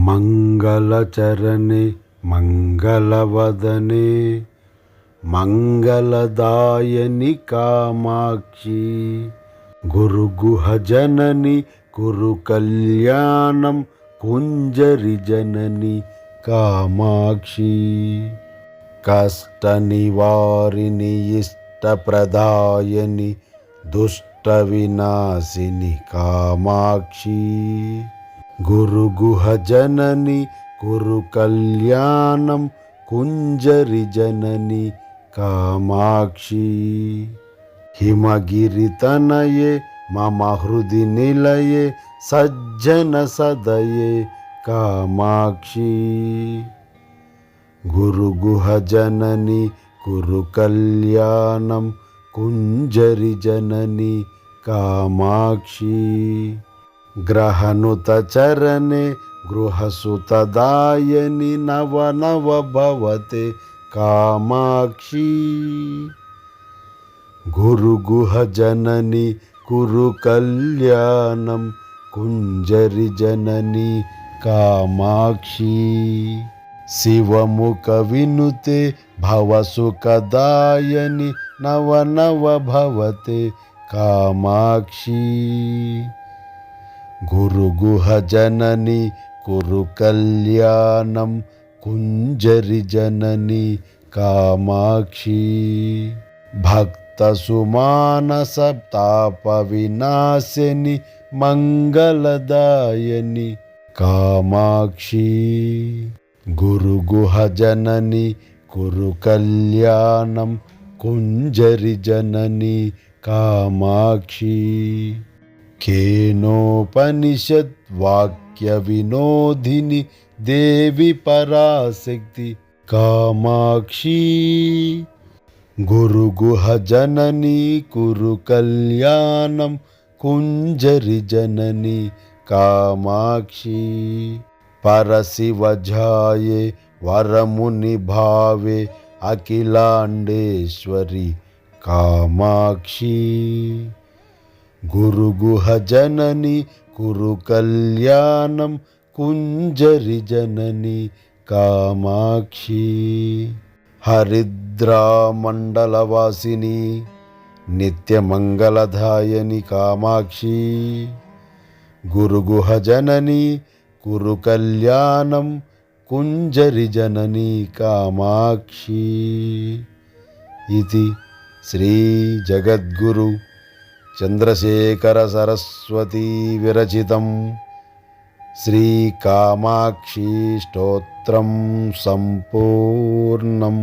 మంగళచరణే మంగళవదనే మంగళదాయని కామాక్షి గురుగుహ జనని కురు కళ్యాణం కుంజరి జనని కామాక్షి కష్ట నివారిణి ఇష్టప్రదాయని దుష్ట వినాశిని కామాక్షి గురుగుహ జనని కురు కళ్యాణం కుంజరి జనని కామాక్షి హిమగిరితనయే మమ హృది నిలయే సజ్జన సదయే కామాక్షి గురుగుహ జనని కురు కళ్యాణం కుంజరి జనని కామాక్షి గ్రహనుత చరణే గృహసుతదాయని నవ నవ భవతే కామాక్షి గురుగుహ జనని కురు కళ్యాణం కుంజరి జనని కామాక్షి శివముఖ వినుతే భవసుఖదాయని నవ నవ భవతే కామాక్షి గురుగుహ జనని కురు కళ్యాణం కుంజరి జనని కామాక్షి భక్త సుమానస తాప వినాశిని మంగళదాయని కామాక్షి గురుగుహ జనని కురు కళ్యాణం కుంజరి జనని కామాక్షి కేనోపనిషద్ వాక్య వినోదిని దేవి పరాశక్తి కామాక్షి గురుగుహ జనని కురు కళ్యాణం కుంజరి జనని కామాక్షి పరశివజాయే వరముని భావే అఖిలాండేశ్వరి కామాక్షి గురుగుహ జనని కురు కళ్యాణం కుంజరి జనని కామాక్షి హరిద్రామండలవాసిని నిత్యమంగళదాయని కామాక్షి గురుగుహ జనని కురు కళ్యాణం కుంజరి జనని కామాక్షి ఇది శ్రీ జగద్గురు చంద్రశేఖర సరస్వతీ విరచితం శ్రీ కామాక్షి స్తోత్రం సంపూర్ణం.